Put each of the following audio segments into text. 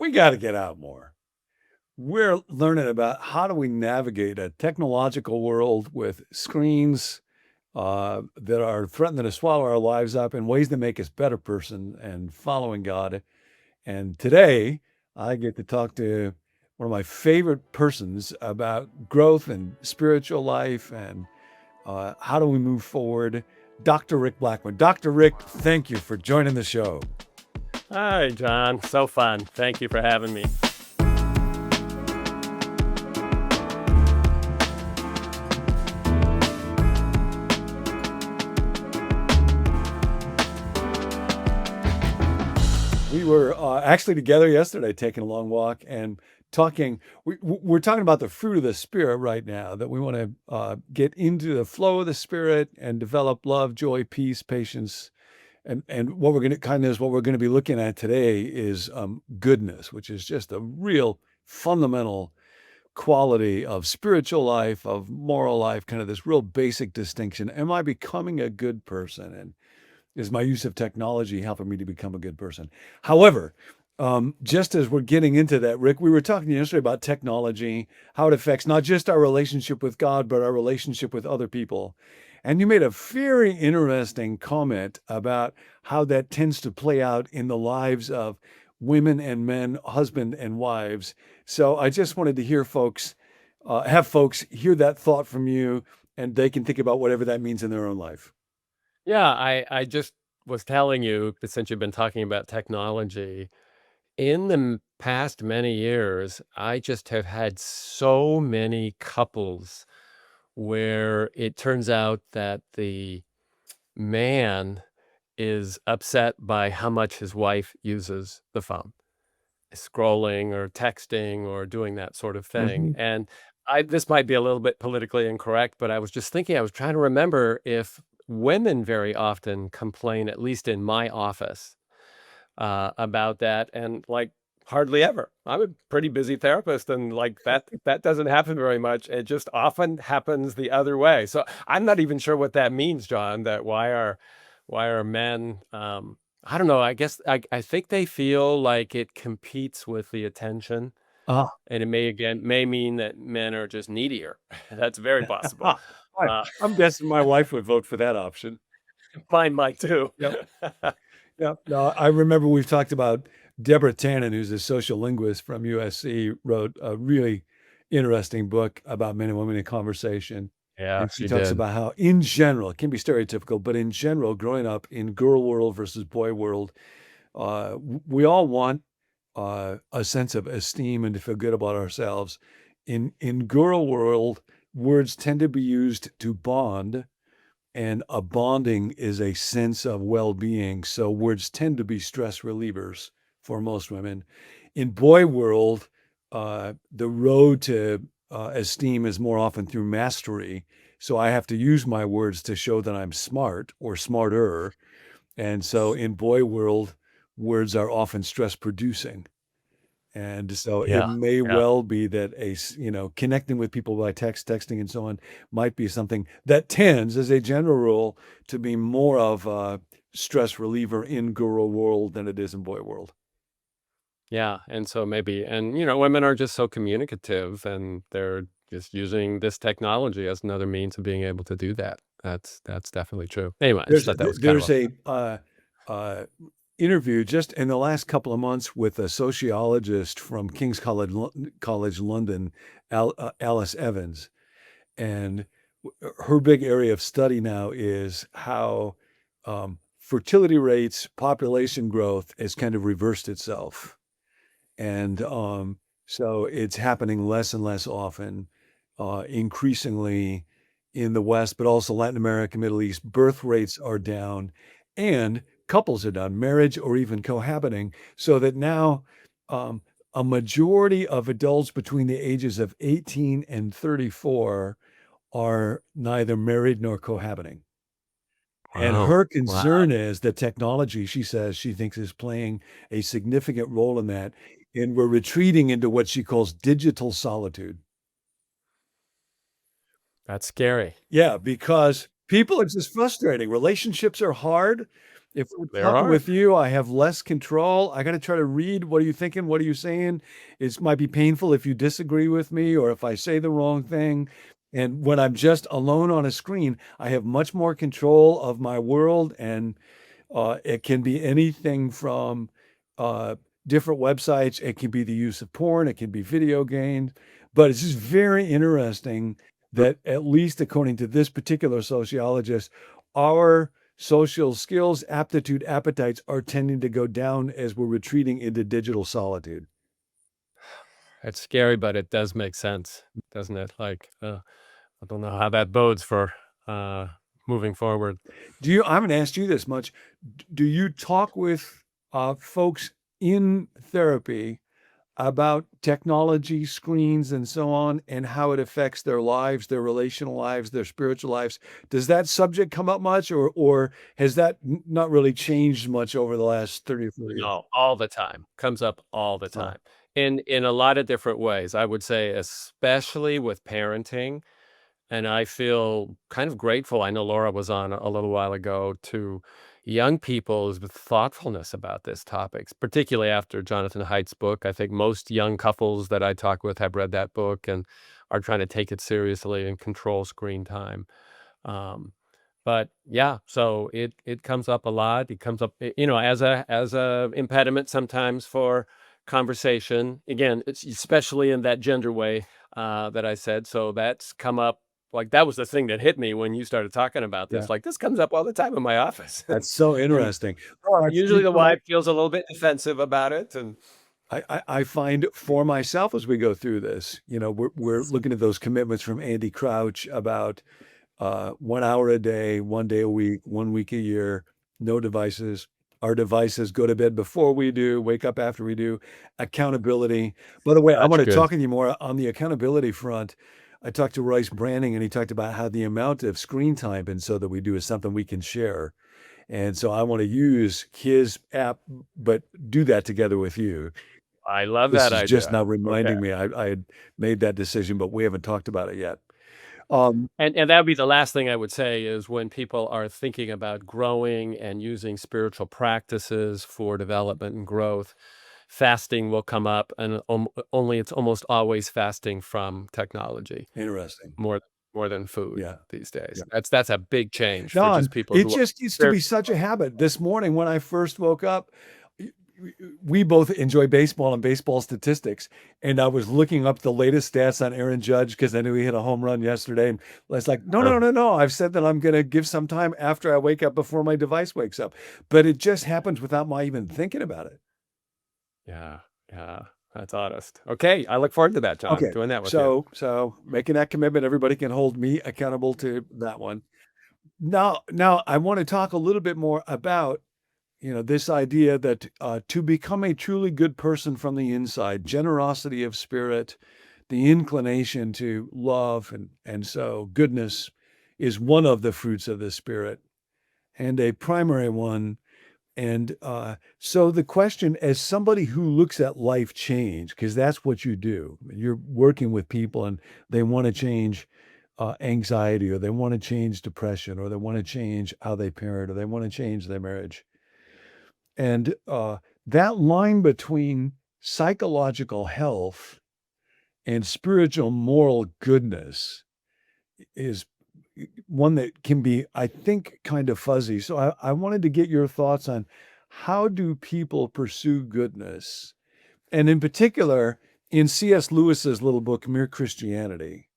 we got to get out more. We're learning about how do we navigate a technological world with screens that are threatening to swallow our lives up in ways that make us better person and following God. And today I get to talk to one of my favorite persons about growth and spiritual life and how do we move forward. Dr. Rick Blackmon. Dr. Rick, thank you for joining the show. Hi, John. So fun. Thank you for having me. We were actually together yesterday, taking a long walk and talking. We're talking about the fruit of the Spirit right now, that we want to get into the flow of the Spirit and develop love, joy, peace, patience. And what we're going to what we're going to be looking at today is goodness, which is just a real fundamental quality of spiritual life, of moral life, kind of this real basic distinction. Am I becoming a good person? And is my use of technology helping me to become a good person? However, just as we're getting into that, Rick, we were talking yesterday about technology, how it affects not just our relationship with God, but our relationship with other people. And you made a very interesting comment about how that tends to play out in the lives of women and men, husband and wives. So I just wanted to have folks hear that thought from you, and they can think about whatever that means in their own life. Yeah, I just was telling you, that since you've been talking about technology, in the past many years, I just have had so many couples where it turns out that the man is upset by how much his wife uses the phone, scrolling or texting or doing that sort of thing. Mm-hmm. And this might be a little bit politically incorrect, but I was just thinking, I was trying to remember if women very often complain, at least in my office, about that, and like hardly ever. I'm a pretty busy therapist, and like that doesn't happen very much. It just often happens the other way. So I'm not even sure what that means, John. That why are men? I don't know. I guess I think they feel like it competes with the attention, Ah, and it may mean that men are just needier. That's very possible. ah, I, Uh, I'm guessing my wife would vote for that option. Mine might too. Yep. Yep. No, I remember we've talked about Deborah Tannen, who's a social linguist from USC, wrote a really interesting book about men and women in conversation. Yeah, And she she talks did. about how, in general, it can be stereotypical, but in general, growing up in girl world versus boy world, we all want a sense of esteem and to feel good about ourselves. In girl world, words tend to be used to bond, and a bonding is a sense of well-being. So words tend to be stress relievers for most women. In boy world, the road to esteem is more often through mastery. So I have to use my words to show that I'm smart or smarter. And so in boy world, words are often stress producing. And so it Yeah, may yeah. well be that connecting with people by texting and so on might be something that tends, as a general rule, to be more of a stress reliever in girl world than it is in boy world. Yeah, and so maybe, and women are just so communicative, and they're just using this technology as another means of being able to do that. That's definitely true. Anyway, I just thought that was kind of There's a uh, interview just in the last couple of months with a sociologist from King's College London, Alice Evans, and her big area of study now is how fertility rates, population growth has kind of reversed itself. And so it's happening less and less often, increasingly in the West, but also Latin America, Middle East. Birth rates are down and couples are down, marriage or even cohabiting, so that now um, a majority of adults between the ages of 18 and 34 are neither married nor cohabiting. And wow, her wow. concern is that technology, she says, she thinks is playing a significant role in that. And we're retreating into what she calls digital solitude. That's scary. Yeah, because people are just frustrating. Relationships are hard. If we're There talking are. with you, I have less control. I got to try to read. What are you thinking? What are you saying? It might be painful if you disagree with me or if I say the wrong thing. And when I'm just alone on a screen, I have much more control of my world. And it can be anything from uh, different websites. It can be the use of porn. It can be video games. But it's just very interesting that, at least according to this particular sociologist, our social skills, aptitude, appetites are tending to go down as we're retreating into digital solitude. It's scary, but it does make sense, doesn't it? Like, I don't know how that bodes for uh, moving forward. I haven't asked you this much. Do you talk with folks in therapy about technology, screens, and so on, and how it affects their lives, their relational lives, their spiritual lives? Does that subject come up much, or has that not really changed much over the last 30 or 40 years? No, all the time. Comes up all the Oh, time. In a lot of different ways. I would say especially with parenting, and I feel kind of grateful. I know Laura was on a little while ago to young people's thoughtfulness about this topics, particularly after Jonathan Haidt's book. I think most young couples that I talk with have read that book and are trying to take it seriously and control screen time. Um, but yeah, so it comes up a lot. It comes up, as a impediment sometimes for conversation. Again, it's especially in that gender way that I said. So that's come up. Like that was the thing that hit me when you started talking about yeah. this. Like this comes up all the time in my office, That's so and interesting. Oh, I usually find the for my wife feels a little bit defensive about it. And I find for myself as we go through this, we're looking at those commitments from Andy Crouch about 1 hour a day, 1 day a week, 1 week a year, no devices. Our devices go to bed before we do, wake up after we do. Accountability. By the way, I want such to good. talk with you more on the accountability front. I talked to Royce Branding, and he talked about how the amount of screen time and so that we do is something we can share. And so I want to use his app, but do that together with you. I love This that is just idea. now Okay. reminding me I had made that decision, but we haven't talked about it yet. Um, And that would be the last thing I would say is when people are thinking about growing and using spiritual practices for development and growth, fasting will come up, and only it's almost always fasting from technology Interesting. more more than food Yeah. these days. Yeah. That's a big change for No, just and people it who are just used to very be such a habit. This morning when I first woke up, we both enjoy baseball and baseball statistics, and I was looking up the latest stats on Aaron Judge because I knew he hit a home run yesterday. And I was like, no, uh, no, no, no. I've said that I'm going to give some time after I wake up before my device wakes up, but it just happens without my even thinking about it. yeah, yeah, that's honest. Okay, I look forward to that, John, Okay, doing that with you. so making that commitment, everybody can hold me accountable to that one. Now I want to talk a little bit more about this idea that to become a truly good person from the inside, generosity of spirit, the inclination to love, and so goodness is one of the fruits of the spirit and a primary one. And so the question, as somebody who looks at life change, because that's what you do, you're working with people and they want to change anxiety, or they want to change depression, or they want to change how they parent, or they want to change their marriage. And that line between psychological health and spiritual moral goodness is one that can be, I think, kind of fuzzy. So I wanted to get your thoughts on how do people pursue goodness? And in particular, in C.S. Lewis's little book, Mere Christianity,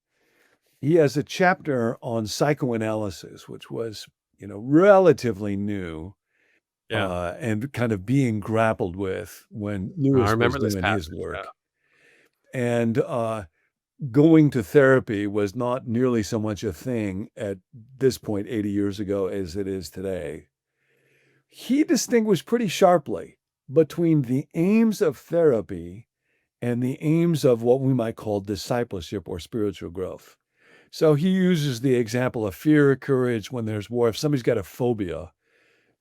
he has a chapter on psychoanalysis, which was, relatively new Yeah, and kind of being grappled with when I Lewis was remember this doing his passage. Yeah. work. And going to therapy was not nearly so much a thing at this point 80 years ago as it is today. He distinguished pretty sharply between the aims of therapy and the aims of what we might call discipleship or spiritual growth. So he uses the example of fear, courage when there's war. If somebody's got a phobia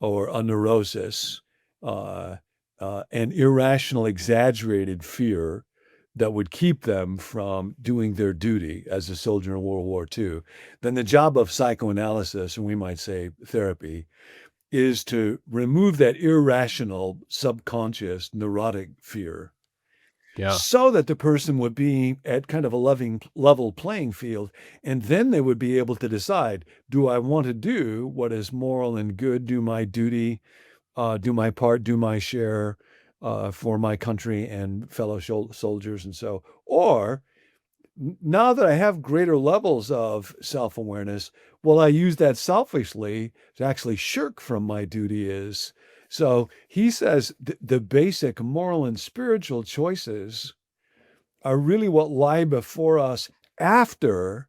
or a neurosis, uh, an irrational, exaggerated fear that would keep them from doing their duty as a soldier in World War II, then the job of psychoanalysis, and we might say therapy, is to remove that irrational, subconscious, neurotic fear Yeah. so that the person would be at kind of a loving level playing field, and then they would be able to decide, do I want to do what is moral and good, do my duty, do my part, do my share for my country and fellow soldiers, and so, or now that I have greater levels of self-awareness, will I use that selfishly to actually shirk from my duty is. So he says the basic moral and spiritual choices are really what lie before us after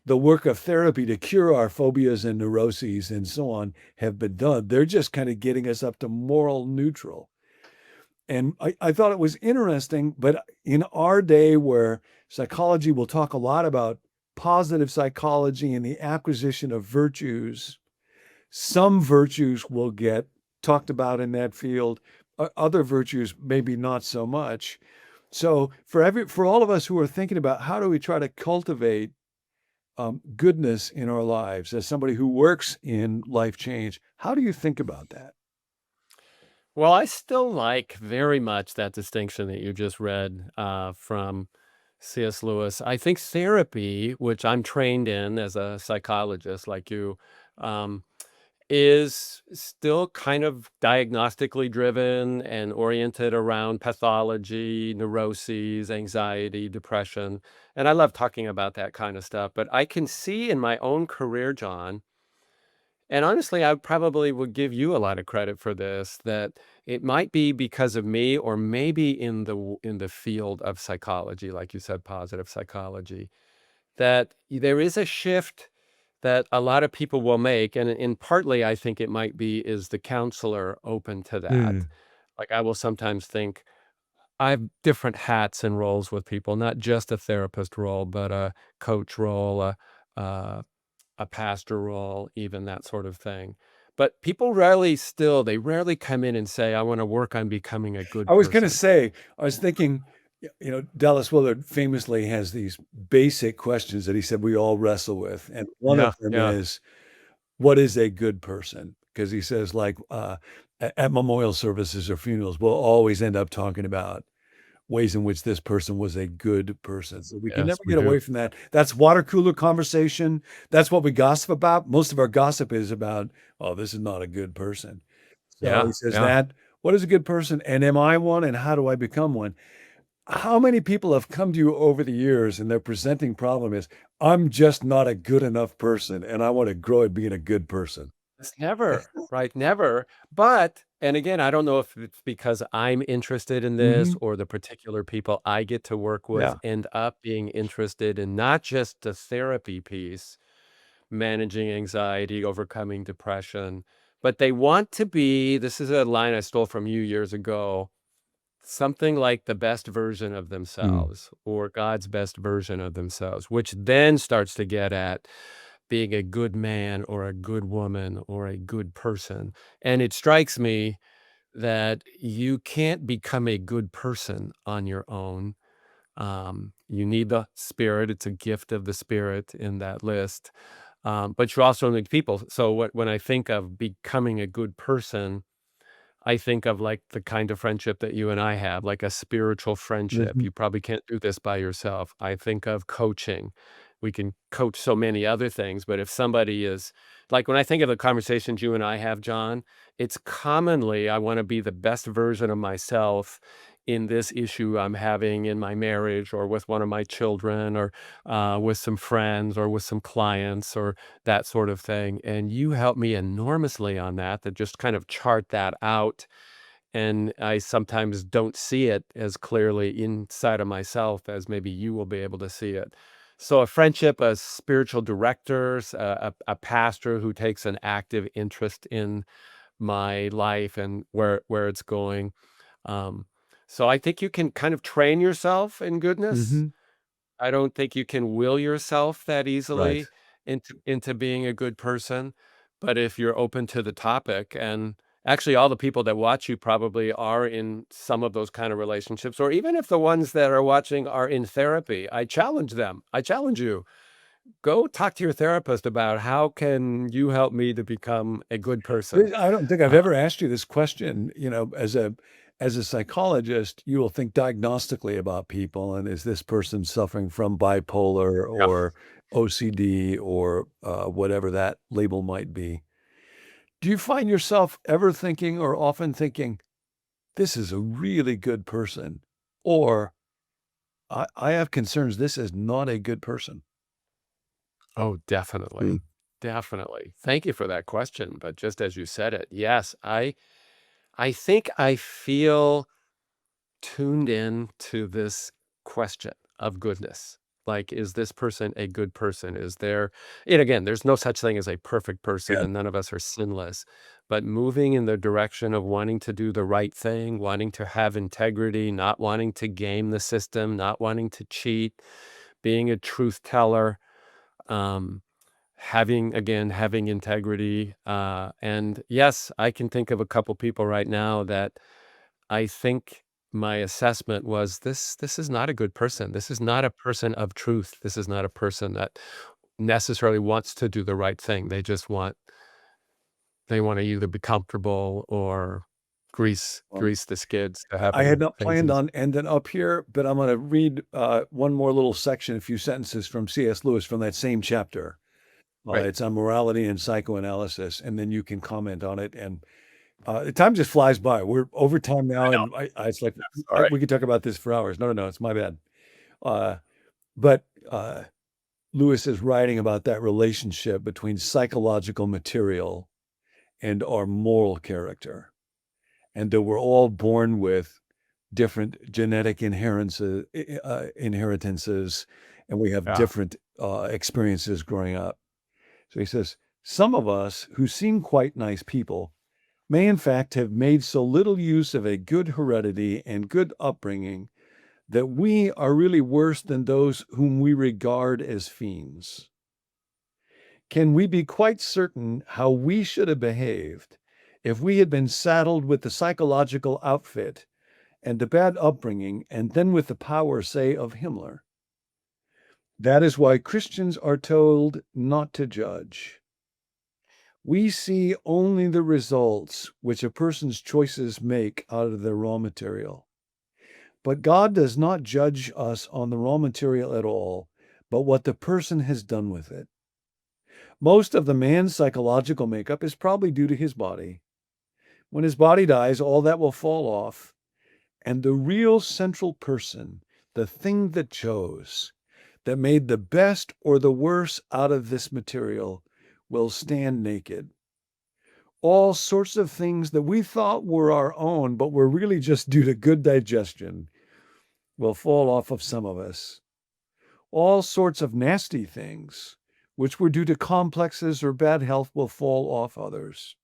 the work of therapy to cure our phobias and neuroses and so on have been done. They're just kind of getting us up to moral neutral. And I thought it was interesting, but in our day where psychology will talk a lot about positive psychology and the acquisition of virtues, some virtues will get talked about in that field, other virtues maybe not so much. So for all of us who are thinking about how do we try to cultivate goodness in our lives, as somebody who works in life change, how do you think about that? Well, I still like very much that distinction that you just read from C.S. Lewis. I think therapy, which I'm trained in as a psychologist like you, um, is still kind of diagnostically driven and oriented around pathology, neuroses, anxiety, depression. And I love talking about that kind of stuff. But I can see in my own career, John, and honestly, I probably would give you a lot of credit for this, that it might be because of me or maybe in the field of psychology, like you said, positive psychology, that there is a shift that a lot of people will make, and partly I think it might be is the counselor open to that. Mm. Like I will sometimes think I have different hats and roles with people, not just a therapist role, but a coach role, a a pastor role, even that sort of thing. But people they rarely come in and say, I want to work on becoming a I good was going to person. say, I was thinking, Dallas Willard famously has these basic questions that he said we all wrestle with. And one of Yeah, them yeah, is, what is a good person? Because he says, like, at memorial services or funerals, we'll always end up talking about ways in which this person was a good person. So we can yes, never we get do. away from that. That's water cooler conversation. That's what we gossip about. Most of our gossip is about, oh, this is not a good person. So he Yeah, says yeah. that, what is a good person? And am I one? And how do I become one? How many people have come to you over the years and their presenting problem is, I'm just not a good enough person and I want to grow at being a good person? It's never, right? Never. But, and again, I don't know if it's because I'm interested in this Hmm. or the particular people I get to work with Yeah. end up being interested in not just the therapy piece, managing anxiety, overcoming depression, but they want to be, this is a line I stole from you years ago, something like the best version of Mm. themselves or God's best version of themselves, which then starts to get at being a good man or a good woman or a good person. And it strikes me that you can't become a good person on your own. You need the spirit. It's a gift of the spirit in that list. But you also need people. So when I think of becoming a good person, I think of like the kind of friendship that you and I have, like a spiritual friendship. Mhm. You probably can't do this by yourself. I think of coaching. We can coach so many other things, but if somebody is like when I think of the conversations you and I have, John, it's commonly I want to be the best version of myself in this issue I'm having in my marriage or with one of my children or with some friends or with some clients or that sort of thing. And you help me enormously on that, to just kind of chart that out. And I sometimes don't see it as clearly inside of myself as maybe you will be able to see it. So a friendship, a spiritual director, a pastor who takes an active interest in my life and where it's going. Um, so I think you can kind of train yourself in goodness. Mhm. I don't think you can will yourself that Right. easily into being a good person, but if you're open to the topic, and actually all the people that watch you probably are in some of those kind of relationships, or even if the ones that are watching are in therapy, I challenge them. I challenge you. go talk to your therapist about how can you help me to become a good person. I don't think I've Uh, ever asked you this question. As a psychologist, you will think diagnostically about people, and is this person suffering from bipolar yeah. or OCD or whatever that label might be. Do you find yourself ever thinking or often thinking, this is a really good person, or I have concerns this is not a good person? Oh, definitely. Mm. Definitely. Thank you for that question. But just as you said it, yes, I think I feel tuned in to this question of goodness. Like, is this person a good person? Is there, and again, there's no such thing as a perfect person, Yeah. and none of us are sinless, but moving in the direction of wanting to do the right thing, wanting to have integrity, not wanting to game the system, not wanting to cheat, being a truth teller, um, having integrity. And yes, I can think of a couple people right now that I think my assessment was this is not a good person. This is not a person of truth. This is not a person that necessarily wants to do the right thing. They want to either be comfortable or Um, grease the skids to I had having not things planned easy. on ending up here, but I'm going to read one more little section, a few sentences from C.S. Lewis from that same chapter. Right. It's on morality and psychoanalysis, and then you can comment on it. And the time just flies by. We're over time I now, know. and it's like That's all right. we could talk about this for hours. No, it's my bad. Uh, but Lewis is writing about that relationship between psychological material and our moral character, and that we're all born with different genetic inheritances, and we have Yeah. different experiences growing up. So he says, some of us who seem quite nice people may in fact have made so little use of a good heredity and good upbringing that we are really worse than those whom we regard as fiends. Can we be quite certain how we should have behaved if we had been saddled with the psychological outfit and the bad upbringing, and then with the power, say, of Himmler? That is why Christians are told not to judge. We see only the results which a person's choices make out of their raw material. But God does not judge us on the raw material at all, but what the person has done with it. Most of the man's psychological makeup is probably due to his body. When his body dies, all that will fall off, and the real central person, the thing that chose, that made the best or the worst out of this material, will stand naked. All sorts of things that we thought were our own, but were really just due to good digestion, will fall off of some of us. All sorts of nasty things, which were due to complexes or bad health, will fall off others.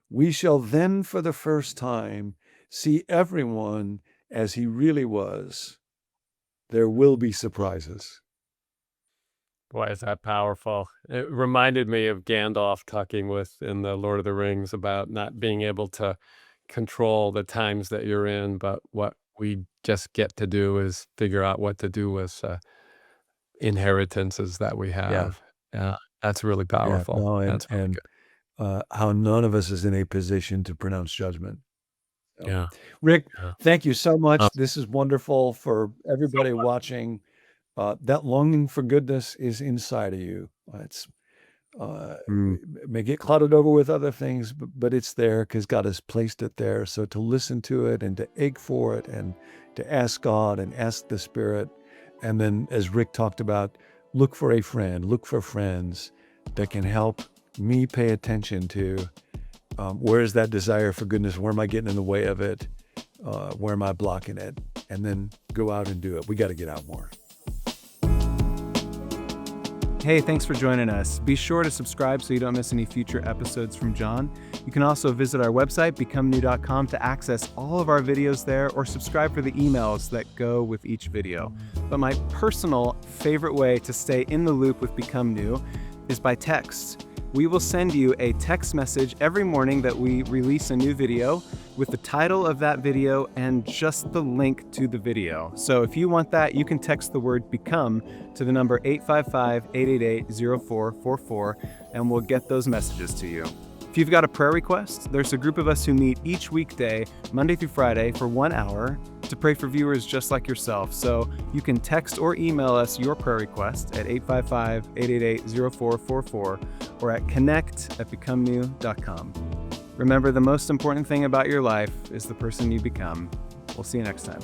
We shall then, for the first time, see everyone as he really was. There will be surprises. Boy, is that powerful. It reminded me of Gandalf talking with in the Lord of the Rings about not being able to control the times that you're in, but what we just get to do is figure out what to do with inheritances that we Yeah, have. Yeah, that's really yeah, powerful. no, That's really and good. how none of us is in a position to pronounce judgment. So, Yeah, Rick, yeah. thank you so much. Um, This is wonderful for so everybody fun. watching. That longing for goodness is inside of you. It's Mm, it may get clouded over with other things, but it's there because God has placed it there. So to listen to it and to ache for it and to ask God and ask the Spirit. And then, as Rick talked about, look for a friend, look for friends that can help me pay attention to where is that desire for goodness? Where am I getting in the way of it? Where am I blocking it? And then go out and do it. We got to get out more. Hey, thanks for joining us. Be sure to subscribe so you don't miss any future episodes from John. You can also visit our website, becomenew.com, to access all of our videos there, or subscribe for the emails that go with each video. But my personal favorite way to stay in the loop with Become New is by text. We will send you a text message every morning that we release a new video. with the title of that video and just the link to the video. So if you want that, you can text the word BECOME to the number 855-888-0444 and we'll get those messages to you. If you've got a prayer request, there's a group of us who meet each weekday, Monday through Friday, for 1 hour to pray for viewers just like yourself. So you can text or email us your prayer request at 855-888-0444 or at connect@becomenew.com. Remember, the most important thing about your life is the person you become. We'll see you next time.